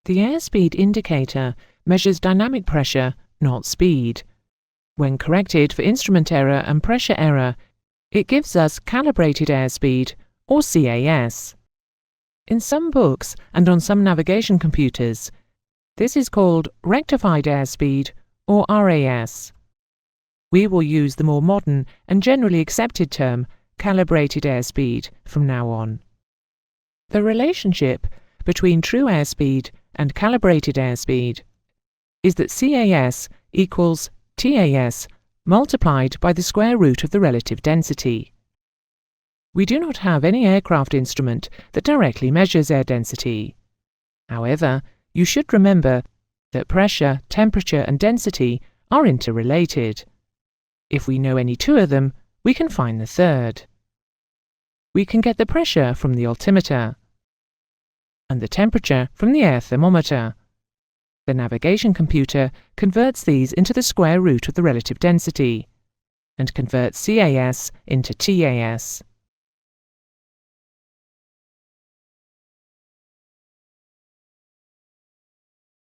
The airspeed indicator measures dynamic pressure, not speed. When corrected for instrument error and pressure error, it gives us calibrated airspeed, or CAS. In some books and on some navigation computers, this is called rectified airspeed, or RAS. We will use the more modern and generally accepted term calibrated airspeed from now on. The relationship between true airspeed and calibrated airspeed is that CAS equals TAS multiplied by the square root of the relative density. We do not have any aircraft instrument that directly measures air density. However, you should remember that pressure, temperature and density are interrelated. If we know any two of them, we can find the third. We can get the pressure from the altimeter and the temperature from the air thermometer. The navigation computer converts these into the square root of the relative density and converts CAS into TAS.